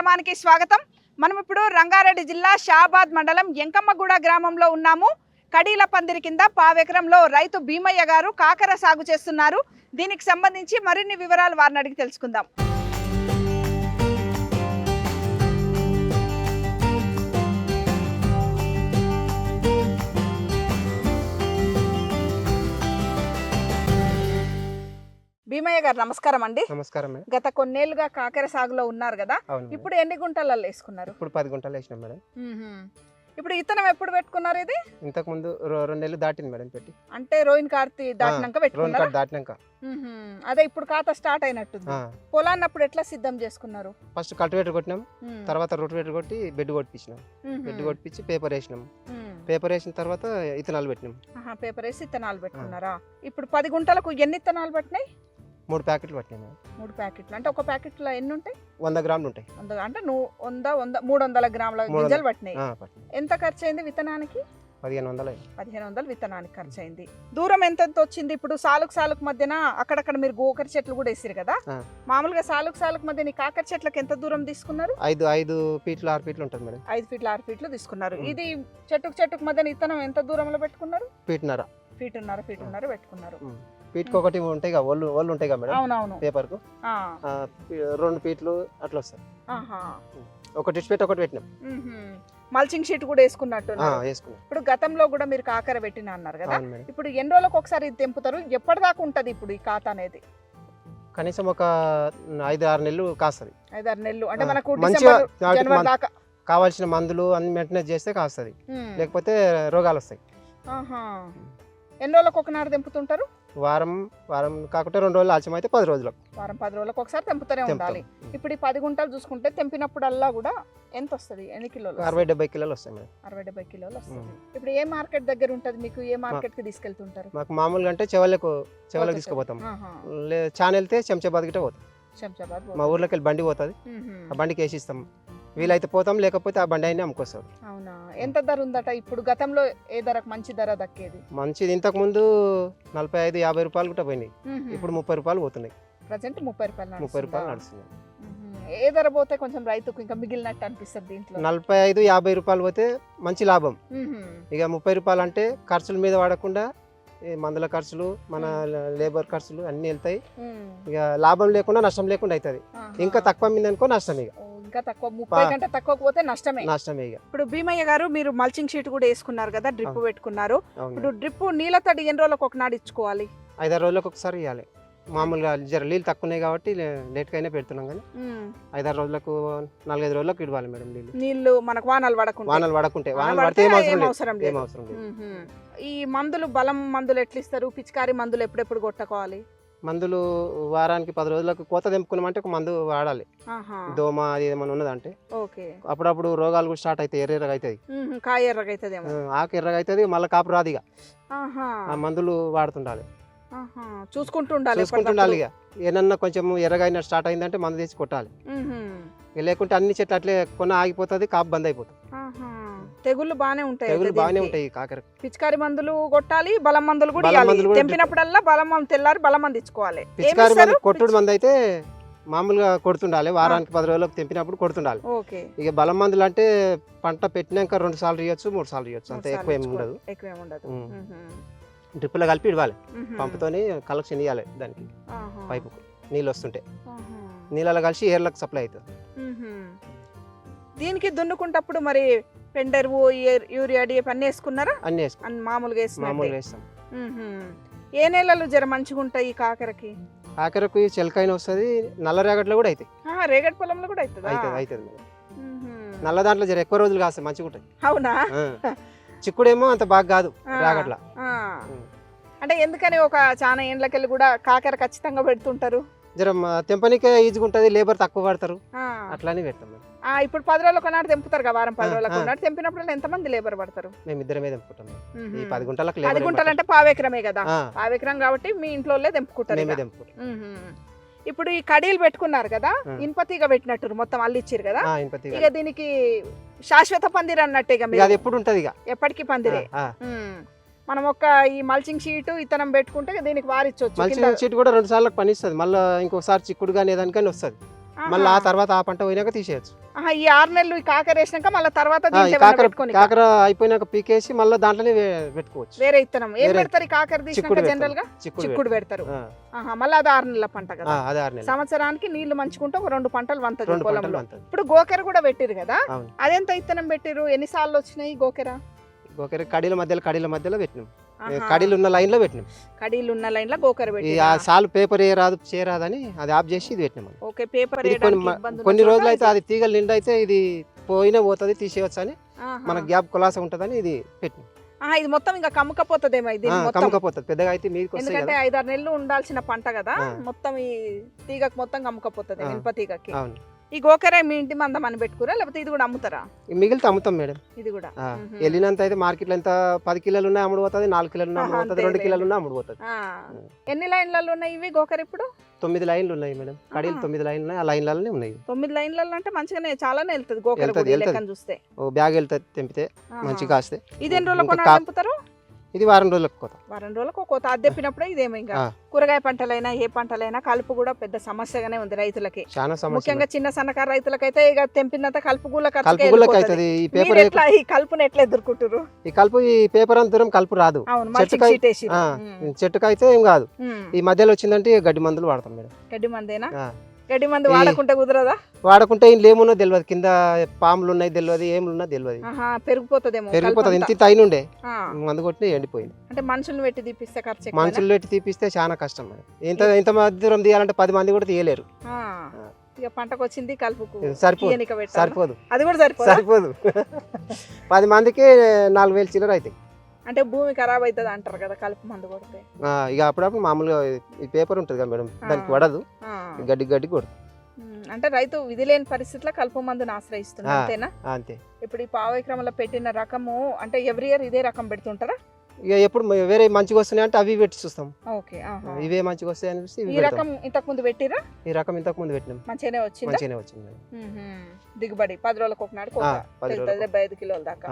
కార్యక్రమానికి స్వాగతం. మనం ఇప్పుడు రంగారెడ్డి జిల్లా షాబాద్ మండలం ఎంకమ్మగూడ గ్రామంలో ఉన్నాము. కడీల పందిరి కింద పావెకరంలో రైతు భీమయ్య గారు కాకర సాగు చేస్తున్నారు. దీనికి సంబంధించి మరిన్ని వివరాలు వారిని అడిగి తెలుసుకుందాం. భీమయ్య గారు నమస్కారం అండి. నమస్కారం. గత కొన్నేళ్లుగా కాకర సాగులో ఉన్నారు కదా, ఇప్పుడు ఎన్ని గుంటలలో వేసుకున్నారు? ఇప్పుడు 10 గుంటలు వేసినాం మేడం. ఇప్పుడు ఇతనం ఎప్పుడు పెట్టుకున్నారు? ఇది ఇంతకు ముందు 2 నెలలు దాటింది మేడం పెట్టి. అంటే రోహిన్ కార్తీ దాటినాక పెట్టుకున్నారు. దాటినాక అదే ఇప్పుడు ఖాతా స్టార్ట్ అయినట్టుంది. పొలాన్ని అప్పుడు ఎట్లా సిద్ధం చేసుకున్నారు? ఫస్ట్ కల్టివేటర్ కొట్టినాం, తర్వాత రోటివేటర్ కొట్టి బెడ్ కొట్టించినాం. బెడ్ కొట్టించి పేపర్ వేసినాం. పేపర్ వేసిన తర్వాత ఇత్తనాలు పెట్టినాం. పేపర్ వేసి ఇత్తనాలు పెట్టుకున్నారా? ఇప్పుడు 10 గుంటలకు ఎన్ని ఇత్తనాలు పట్టినాయి? 3 ప్యాకెట్లు పట్టినాయి. 3 ప్యాకెట్లు అంటే ఒక ప్యాకెట్ లో ఎన్ని ఉంటాయి? 100 గ్రాములు ఉంటాయి. అంటే 300 గ్రాముల గింజలు పట్టినాయి. ఎంత ఖర్చు అయింది విత్తనానికి? 1500 విత్తనానికి ఖర్చు అయింది. దూరం ఎంత వచ్చింది? ఇప్పుడు సాలుకు మధ్యన అక్కడక్కడ మీరు గోకర చెట్లు కూడా వేసారు కదా, మామూలుగా సాలుకు మధ్య కాకర చెట్లకు ఎంత దూరం తీసుకున్నారు? 5 ఫీట్లు 6 ఫీట్లు ఉంటుంది మేడం. 5 ఫీట్లు 6 ఫీట్లు తీసుకున్నారు. ఇది చెట్టుకు మధ్యన విత్తనం ఎంత దూరంలో పెట్టుకున్నారు? ఫీటున్నర పెట్టుకున్నారు. ఫీట్కి ఒకటి ఉంటాయి కదా, ఒళ్ళు ఉంటాయి కదా మేడం. అవునవును. పేపర్ కు 2 ఫీట్లు అట్లా వస్తాయి. ఒకటి పెట్టి ఒకటి పెట్టినాం. మల్చింగ్ షీట్ కూడా వేసుకున్నట్టు. ఇప్పుడు గతంలో కూడా మీరు కాకర పెట్టిన అన్నారు కదా, ఇప్పుడు ఎన్ని రోజులకు ఒకసారి ఇది తెంపుతారు? ఎప్పటిదాకా ఉంటది ఇప్పుడు ఈ ఖాతా అనేది? కనీసం ఒక 5-6 నెలలు కాస్తుంది. 5-6 నెలలు అంటే మనకు జనవరి దాకా కావాల్సిన మందులు అన్ని మెయింటెనెన్స్ చేస్తే కాస్తుంది, లేకపోతే రోగాలు వస్తాయి. ఎన్ని రోజులకు ఒక నాడు తెంపుతుంటారు? వారం కాకుండా 2 రోజులు ఆలస్యం అయితే 10 రోజులకు. వారం 10 రోజులకు ఒకసారి తెంపుతూనే ఉండాలి. ఇప్పుడు ఈ 10 గుంటలు చూసుకుంటే తెంపినప్పుడల్లా కూడా ఎంత వస్తుంది? ఎన్ని కిలోలు? 60-70 కిలోలు వస్తాయి మేడం. 60-70 కిలోలు వస్తుంది. ఇప్పుడు ఏ మార్కెట్ దగ్గర ఉంటది మీకు? ఏ మార్కెట్ కి తీసుకెళ్తుంటారు? మాకు మామూలుగా అంటే చెవలకు తీసుకుపోతాం. చాన్ వెళ్తే శంషాబాద్ గిట్ట పోతాం. మా ఊర్లోకి వెళ్ళి బండి పోతుంది, ఆ బండికి వేసిస్తాం. వీలైతే పోతాం, లేకపోతే ఆ బండి అయినా అమ్ముకొస్తాం. అవునా? ఎంత ధర ఉందట ఇప్పుడు? గతంలో ఏ ధరకు మంచి ధర దక్కేది? మంచిది ఇంతకు ముందు 45-50 రూపాయలు కూడా పోయినాయి. ఇప్పుడు 30 రూపాయలు పోతున్నాయి. ప్రజెంట్ 30 రూపాయలు నడుస్తున్నాయి. ఏ ధర పోతే కొంచెం రైతుకు ఇంకా మిగిలినట్టు అనిపిస్తుంది దీంట్లో? 45-50 రూపాయలు పోతే మంచి లాభం. ఇక 30 రూపాయలు అంటే ఖర్చుల మీద వాడకుండా మందుల ఖర్చులు, మన లేబర్ ఖర్చులు అన్ని వెళ్తాయి. ఇక లాభం లేకుండా నష్టం లేకుండా అవుతుంది. ఇంకా తక్కువ మీద అనుకో నష్టం. ఇక ఇంకా తక్కువ 30 కంటే తక్కువ పోతే నష్టమే. ఇక ఇప్పుడు భీమయ్య గారు మీరు మల్చింగ్ షీట్ కూడా వేసుకున్నారు కదా, డ్రిప్ పెట్టుకున్నారు. ఇప్పుడు డ్రిప్ నీళ్ళ తడి ఎన్ని రోజులకు ఒకనాడు ఇచ్చుకోవాలి? 5-6 రోజులకు ఒకసారి ఇవ్వాలి. మామూలుగా జర నీళ్ళు తక్కువ ఉన్నాయి కాబట్టి లేట్గా అయినా పెడుతున్నాం, కానీ 5-6 రోజులకు 4-5 రోజులకు ఇవ్వాలి మేడం నీళ్ళు. మనకు వానలు పడకుంటే వానలు పడితే ఏం అవసరం లేదు. ఈ మందులు బలం మందులు ఎట్లా ఇస్తారు? పిచికారి మందులు ఎప్పుడెప్పుడు కొట్టుకోవాలి? మందులు వారానికి 10 రోజులకు కోత తెంపుకున్నామంటే ఒక మందు వాడాలి. దోమ అది ఏమైనా ఉన్నదంటే అప్పుడప్పుడు రోగాలు కూడా స్టార్ట్ అవుతాయి. ఎర్రగా అవుతుంది, కాయ ఎర్రగా అవుతుంది, ఆకు ఎర్రగా అవుతుంది, మళ్ళీ కాపు రాదు. ఇక ఆ మందులు వాడుతుండాలి, చూసుకుంటుండాలి. ఇక ఏమన్నా కొంచెం ఎర్రగా అయినా స్టార్ట్ అయిందంటే మందు తెచ్చి కొట్టాలి. లేకుంటే అన్ని చెట్లు అట్లే కొన్న ఆగిపోతుంది, కాపు బంద్ అయిపోతుంది. తెగుళ్ళు బానే ఉంటాయి కాకర. పిచికారి మందులు కొట్టాలి, బలం మందులు కూడా తెంపినప్పుడల్లా తెల్లారి బలం మంది ఇచ్చుకోవాలి. పిచికారి మందు కొట్టుడు మంది అయితే మామూలుగా కొడుతుండాలి. వారానికి 10 రోజులకు తెంపినప్పుడు కొడుతుండాలి. ఇక బలం మందులు అంటే పంట పెట్టినాక 2 సార్లు ఇవ్వచ్చు, 3 సార్లు ఇవ్వచ్చు, అంతే. ఎక్కువ ఏమి ఉండదు. డ్రిప్లో కలిపి ఇవ్వాలి. పంపుతోని కలెక్షన్ ఇవ్వాలి దానికి, పైపుకు నీళ్ళు వస్తుంటే నీళ్ళలో కలిసి ఏర్లకు సప్లై అవుతుంది. దీనికి దున్నుకుంటప్పుడు మరి పెండెరువు, యూరియా, డిఏపి అన్ని వేసుకున్నారా? అన్ని మామూలుగా వేస్తాం. ఏ నెలలు జర మంచిగా ఉంటాయి ఈ కాకరకి? కాకరకు చెలకైన వస్తుంది, నల్ల రేగట్లో కూడా అవుతాయి. రేగడి పొలంలో కూడా అవుతుంది. నల్ల దాంట్లో జర ఎక్కువ రోజులు కాస్తాయి, మంచిగా ఉంటాయి. అవునా? చిక్కుడేమో అంత బాగా కాదు రేగట్ల. అంటే ఎందుకని ఒక చాలా ఏండ్లకెళ్ళి కూడా కాకర ఖచ్చితంగా పెడుతుంటారు? జర తెంపనికే ఈజీగా ఉంటుంది, లేబర్ తక్కువ పడతారు, అట్లానే పెడతాం. ఇప్పుడు 10 రోజులకు ఒకనాడు తెంపుతారు కదా, వారం 10 రోజులకు ఒకనాడు తెంపినప్పుడు ఎంత మంది లేబర్ పడతారు? మేము ఇద్దరమే తెంపుకుంటాం. ఈ 10 గుంటలకు 10 గుంటలు అంటే పావెకరమే కదా, పావెకరం కాబట్టి మీ ఇంట్లో తెంపుకుంటారు. ఇప్పుడు ఈ కడీలు పెట్టుకున్నారు కదా, ఇనుపతీగ పెట్టినట్టు మొత్తం అల్లిచ్చారు కదా, ఇక దీనికి శాశ్వత పందిరి అన్నట్టే ఎప్పుడు ఉంటది, ఎప్పటికీ పందిరే. మనం ఒక ఈ మల్చింగ్ షీట్ ఇతనం పెట్టుకుంటే దీనికి వారిచ్చొచ్చు. మల్చింగ్ షీట్ కూడా 2 సార్లకు పనిస్తుంది, మళ్ళీ ఇంకొకసారి చిక్కుడు కానీ ఏదానికని వస్తుంది. మళ్ళీ ఆ తర్వాత ఆ పంట పోయినాక తీసేయచ్చు. ఈ 6 నెలలు ఈ కాకర వేసినాక మళ్ళీ తర్వాత కాకర అయిపోయినాక పీకేసి మళ్ళీ దాంట్లోనే పెట్టుకోవచ్చు. వేరే ఇత్తనం ఏం పెడతారు? ఈ కాకర తీసినాక జనరల్ గా చిక్కుడు పెడతారు. మళ్ళీ అది 6 నెలల పంట కదా. సంవత్సరానికి నీళ్లు మంచుకుంటే ఒక 2 పంటలు వంతది పొలంలో. ఇప్పుడు గోకెర కూడా పెట్టిరు కదా, అదెంత ఇత్తనం పెట్టిరు? ఎన్ని సార్లు వచ్చినాయి గోకెర? గోకెర కడీల మధ్యలో పెట్టినాం. కడీలు ఉన్న లైన్ లో పెట్టినాం. కడీలు ఉన్న లైన్ లో గోకర పెట్టి సాల్ పేపర్ చేయరాదని అది ఆఫ్ చేసి ఇది పెట్టినాం. ఓకే, పేపర్ కొన్ని రోజులు అయితే అది తీగలు నిండా అయితే ఇది పోయినా పోతుంది తీసేయచ్చు అని మన గ్యాప్ కులాస ఉంటదని ఇది పెట్టినాం. ఇది మొత్తం ఇంకా కమ్మకపోతుందేమో, ఇది కమ్మకపోతుంది పెద్దగా అయితే మీకు. ఎందుకంటే 5-6 నెలలు ఉండాల్సిన పంట కదా, మొత్తం ఈ తీగకు మొత్తం కమ్మకపోతుంది మినప తీగకి. ఈ గోకర మీ ఇంటి మందం అని పెట్టుకురా, లేకపోతే ఇది కూడా అమ్ముతారా? మిగిలితే అమ్ముతాం మేడం. ఇది కూడా వెళ్ళినంత అయితే మార్కెట్లో ఎంత 10 కిలోలు ఉన్నాయి అమ్ముడు పోతుంది, 4 కిలోలు ఉన్నాయి అమ్ముడు పోతుంది, 2 కిలోలు ఉన్నాయి అమ్ముడు పోతుంది. ఎన్ని లైన్లలో ఉన్నాయి ఇవి గోకర? ఇప్పుడు 9 లైన్లు ఉన్నాయి మేడం. కడీలు 9 లైన్లు ఉన్నాయి, ఆ లైన్లలోనే ఉన్నాయి. 9 లైన్లలో అంటే మంచిగానే చాలానే వెళ్తుంది గోకర చూస్తే. ఓ బ్యాగ్ వెళ్తుంది, తెంపితే మంచిగా కాస్తే. ఇది ఎన్ని రోజులకు తెంపుతారు? ఇది వారం రోజులకు కోత. వారం రోజులకు కోత. అది తెప్పినప్పుడు ఇదేమో ఇంకా కూరగాయ పంటలైనా ఏ పంటలైనా కలుపు కూడా పెద్ద సమస్యగానే ఉంది రైతులకి. ముఖ్యంగా చిన్న సన్నకారు రైతులకైతే ఇక తెంపినంత కలుపు కూడా ఈ కలుపుని ఎట్లా ఎదుర్కొంటారు? ఈ కలుపు ఈ పేపర్ అంత దూరం కలుపు రాదు. చెట్టుకు అయితే ఏం కాదు. ఈ మధ్యలో వచ్చిందంటే గడ్డి మందులు వాడతాం మేడం. గడ్డి మందేనా? గడ్డి మందు వాడకుంటే కుదరదా? వాడకుంటే ఇంట్లో ఏమున్నా తెలియదు, కింద పాములు ఉన్నాయి తెలియదు, ఏమున్నా తెలియదు. పెరిగిపోతుంది. ఇంత అయినుండే మందు కొట్టి ఎండిపోయింది. అంటే మనుషులు పెట్టి తీపిస్తే ఖర్చు, మనుషులు పెట్టి తీపిస్తే చాలా కష్టం. ఇంత దూరం తీయాలంటే 10 మంది కూడా తీయలేరు. ఇక పంటకు వచ్చింది కలుపుకు సరిపోదు. అది కూడా సరిపోదు. 10 మందికి 4,000 చిల్లర అవుతాయి. అంటే భూమి ఖరాబ్ అవుతుంది అంటారు కదా కలుపు మందు కొడితే. ఇక అప్పుడప్పుడు మామూలుగా ఈ పేపర్ ఉంటుంది కదా మేడం, దానికి పడదు, గడ్డి కొడుతుంది. అంటే రైతు విధి లేని పరిస్థితిలో కలుపు మందుని ఆశ్రయిస్తున్నారు, అంతేనా? అంతే. ఇప్పుడు ఈ పావైక్రమంలో పెట్టిన రకము అంటే ఎవ్రీ ఇయర్ ఇదే రకం పెడుతుంటారా? ఇక ఎప్పుడు వేరే మంచిగా వస్తున్నాయి అంటే అవి పెట్టి చూస్తాం. ఓకే, ఇవే మంచిగా వస్తాయి అనిపిస్తే ఈ రకం ఇంతకు ముందు పెట్టిరా? ఈ రకం ఇంతకు ముందు పెట్టినాం. మంచిగానే వచ్చింది. దిగుబడి 10 రోజులకు ఒకనాడు 75 కిలోల దాకా.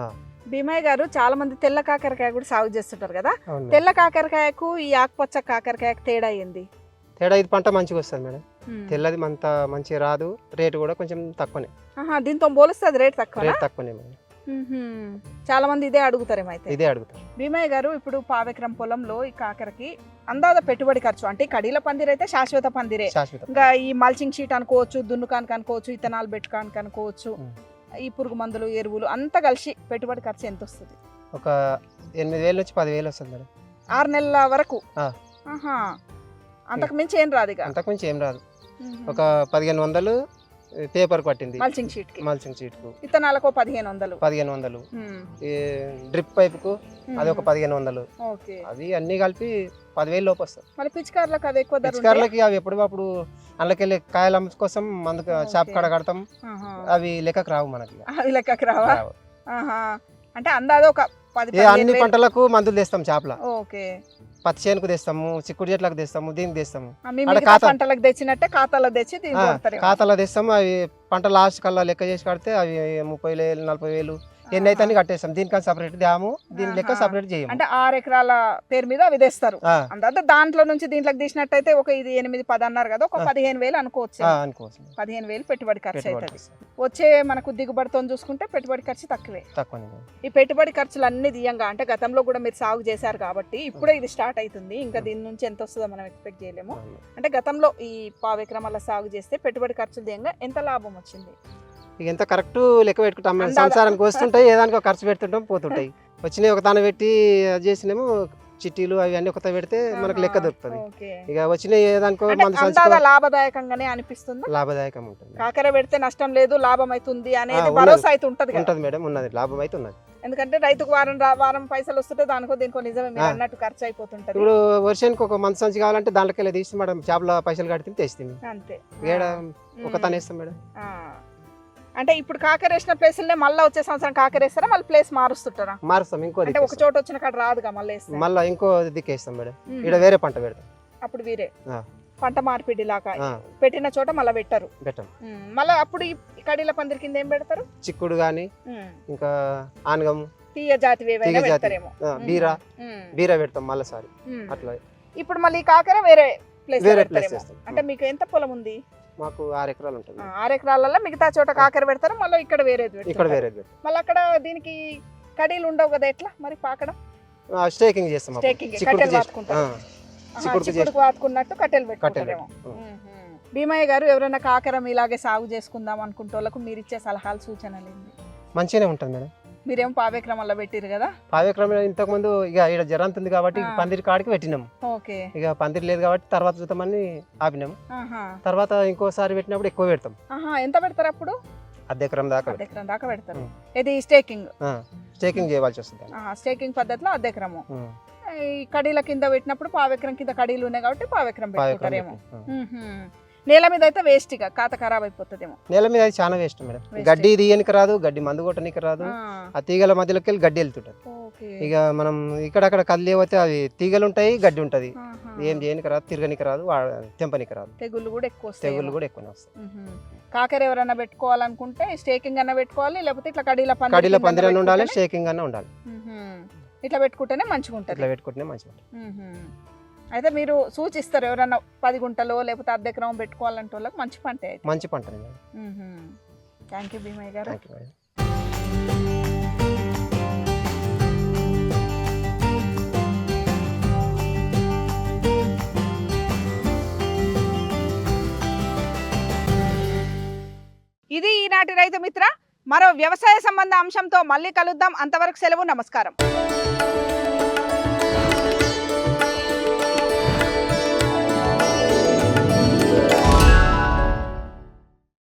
భీమయ్య గారు, చాలా మంది తెల్ల కాకరకాయ కూడా సాగు చేస్తుంటారు కదా, తెల్ల కాకరకాయకు ఈ ఆకుపచ్చ కాకరకాయకు తేడా అయింది? తేడా ఇది పంట మంచిగా వస్తుంది మేడం. తెల్లది అంత మంచిగా రాదు, రేటు కూడా కొంచెం తక్కువనే. దీంతో పోలిస్తే రేట్ తక్కువనే మేడం. చాలా మంది ఇదే అడుగుతారేమో. అయితే ఇదే అడుగుతారు. భీమయ్య గారు, ఇప్పుడు పావెకరం పొలంలో ఈ కాకరకి అందాజ పెట్టుబడి ఖర్చు అంటే కడీల పందిరి అయితే శాశ్వత పందిరే, ఇంకా ఈ మల్చింగ్ షీట్ అనుకోవచ్చు, దున్నుకానికి అనుకోవచ్చు, ఇత్తనాలు పెట్టుకానికి అనుకోవచ్చు, ఈ పురుగు మందులు ఎరువులు అంతా కలిసి పెట్టుబడి ఖర్చు ఎంత వస్తుంది? ఒక 8,000 నుంచి 10,000 వస్తుంది మేడం. 6 నెలల వరకు? అంతకు మించి ఏం రాదు? అంతకు మించి ఏం రాదు. ఒక 1,500 పేపర్ పట్టింది మల్చింగ్ షీట్ కు, ఇత్తనాలకు 1,500, డ్రిప్ పైప్ కు అది ఒక 1,500. అవి అన్ని కలిపి 10,000 లోపు వస్తుంది. మళ్ళీ పిచికార్లకు అవి ఎక్కువ పిచికార్లకి అవి ఎప్పటికప్పుడు అందులోకెళ్ళి కాయల కోసం మందుకు షాప్ కాడ కడతాం, అవి లెక్కకు రావు మనకి. అవి లెక్కకు రావా? అంటే అందాజ ఒక 10 అన్ని పంటలకు మందులు తెస్తాం చేపల. పత్తి చేనుకు తెస్తాము, చిక్కుడు చెట్లకు తెస్తాము, దీనికి తెస్తాము. పంటలకు తెచ్చినట్టే ఖాతాలో తెచ్చి ఖాతాలో తెస్తాము. అవి పంట లాస్ట్ కల్లా లెక్క చేసి కడితే అవి 30,000 40,000 ఎన్ని అయితే అన్ని కట్టేస్తాం. దీనికన్నా సపరేట్ దాము, దీని లెక్క సపరేట్ చేయము. అంటే 6 ఎకరాల పేరు మీద అవి తెస్తారు. అంటే దాంట్లో నుంచి దీంట్లోకి తీసినట్టయితే ఒక ఇది 8-10 అన్నారు కదా, ఒక 15,000 అనుకోవచ్చు. 15,000 పెట్టుబడి ఖర్చు అవుతుంది. వచ్చే మనకు దిగుబడితో చూసుకుంటే పెట్టుబడి ఖర్చు తక్కువే. ఈ పెట్టుబడి ఖర్చులు అన్ని దియంగా, అంటే గతంలో కూడా మీరు సాగు చేశారు కాబట్టి ఇప్పుడే ఇది స్టార్ట్ అవుతుంది, ఇంకా దీని నుంచి ఎంత వస్తుందో మనం ఎక్స్పెక్ట్ చేయలేము. అంటే గతంలో ఈ పావెకరాల సాగు చేస్తే పెట్టుబడి ఖర్చులు దియంగా ఎంత లాభం వచ్చింది? ఇక ఎంత కరెక్ట్ లెక్క పెట్టుకుంటాం మేము. సంసారానికి వస్తుంటాయి, ఏదానికి ఖర్చు పెడుతుంటాం, పోతుంటాయి. వచ్చినాయి ఒక తాను పెట్టి అది చేసినేమో చిట్టీలు అవి అన్ని ఒక పెడితే మనకు లెక్క దొరుకుతుంది. ఇక వచ్చినాయి ఏదానికో లాభదాయకంగానే అనిపిస్తుంది. లాభదాయకం ఉంటుంది. కాకర పెడితే నష్టం లేదు, లాభం అవుతుంది అనేది భరోసా అయితే ఉంటది మేడం. ఉన్నది, లాభం అయితే ఉన్నది. ఎందుకంటే రైతుకు వారం పైసలు వస్తుంటే దానికో దీనికో నిజమే మీరు అన్నట్టు ఖర్చు అయిపోతుంటది. ఇప్పుడు వర్షానికి ఒక మంచి సంచి కావాలంటే దాంట్లోకి వెళ్ళి తీసి మేడం చేపల పైసలు కడితే తెస్తుంది. అంతే, ఒక తను వేస్తాం మేడం. అంటే ఇప్పుడు కాకర వేసిన ప్లేసులనే మళ్ళీ వచ్చే సంవత్సరం కాకర వేస్తారా, మళ్ళీ ప్లేస్ మారుస్తుంటారా? మారుస్తాం. ఇంకో అంటే ఒక చోట వచ్చిన కాడ రాదుగా, మళ్ళీ ఇంకో దిక్కేస్తాం మేడం. ఇక్కడ వేరే పంట పెడతాం. అప్పుడు వేరే పంట మార్పిడి లాగా పెట్టిన చోట మళ్ళీ పెట్టరు. మళ్ళీ అప్పుడు ఈ కడీల పందిరి కింద ఏం పెడతారు? చిక్కుడు గాని, ఇంకా ఆనగం, తీయ జాతి పెడతారేమో. బీరా పెడతాం మళ్ళీ సారి అట్లా. ఇప్పుడు మళ్ళీ కాకర వేరే ప్లేస్. అంటే మీకు ఎంత పొలం ఉంది? మాకు 6 ఎకరాలు ఉంటుంది 6 ఎకరాలలో మిగతా చోట కాకర పెడతారు, మళ్ళీ ఇక్కడ వేరేది ఇక్కడ పెడతారు. వేరేది పెడతాం. మళ్ళీ అక్కడ దీనికి కడీలు ఉండవు కదా, ఎట్లా మరి పాకడం? స్టేకింగ్ చేస్తాం అప్పుడు. స్టేకింగ్ చిక్కుడుకి కట్టెలు చేస్తాం. వాడుకుంటారు. చిక్కుడుకి చిక్కుడుకు వాడుకున్నట్టు కట్టెలు కట్టెలు పెట్టుకుంటారేమో. పెట్టుకుంటాం. భీమయ్య గారు, ఎవరైనా కాకరం ఇలాగే సాగు చేసుకుందాం అనుకుంటే వాళ్ళకు మీరు ఇచ్చే సలహాలు సూచనలు ఏంటి? మంచిగానే ఉంటుంది మేడం. మీరేమో పావెక్రమంలో పెట్టిరు కదా. పావ్యక్రమం ఇంతకు ముందు ఇక ఇక్కడ జరంత ఉంది కాబట్టి పందిరి కాడికి పెట్టినాము. ఓకే. ఇక పందిరి లేదు కాబట్టి తర్వాత చూద్దామని ఆపినాము. తర్వాత ఇంకోసారి పెట్టినప్పుడు ఎక్కువ పెడతాం. ఎంత పెడతారు అప్పుడు? 1/2 ఎకరం దాకా అర్ధ ఎకరం దాకా పెడతారు. ఇది స్టేకింగ్ స్టేకింగ్ చేయవలసి వస్తుంది. స్టేకింగ్ పద్ధతిలో 1/2 ఎకరము. ఈ కడీల కింద పెట్టినప్పుడు పావెకరం కింద కడీలు ఉన్నాయి కాబట్టి పావెకరం పెట్టుకుంటారేమో. నేల మీద అయితే వేస్ట్, ఇక కాత ఖరాబ్ అయిపోతుందేమో. నేల మీద అది చాలా వేస్ట్ మేడం. గడ్డి తీయనికి రాదు, గడ్డి మందు కొట్టనికి రాదు. ఆ తీగల మధ్యలోకి వెళ్ళి గడ్డి వెళ్తుంటది. ఇక మనం ఇక్కడక్కడ కదిలి పోతే అవి తీగలు ఉంటాయి, గడ్డి ఉంటది. ఏం చేయనికి రాదు, తిరగనికి రాదు, తెంపనికి రాదు. తెగుళ్ళు కూడా ఎక్కువ వస్తాయి. తెగుళ్ళు కూడా ఎక్కువ వస్తాయి. కాకర ఎవరైనా పెట్టుకోవాలనుకుంటే స్టేకింగ్ అన్న పెట్టుకోవాలి, లేకపోతే ఇట్లా కడీల పందిరి అన్న ఉండాలి, స్టేకింగ్ అన్న ఉండాలి. ఇట్లా పెట్టుకుంటేనే మంచిగా ఉంటుంది. ఇట్లా పెట్టుకుంటేనే మంచిగా ఉంటుంది. అయితే మీరు సూచిస్తారు ఎవరైనా 10 గుంటలో లేకపోతే 1/2 ఎకరం పెట్టుకోవాలంటే వాళ్ళకి మంచి పంట. మంచి పంట. థ్యాంక్ యూ భీమయ్య గారు. ఇది ఈనాటి రైతు మిత్ర. మరో వ్యవసాయ సంబంధ అంశంతో మళ్ళీ కలుద్దాం. అంతవరకు సెలవు. నమస్కారం.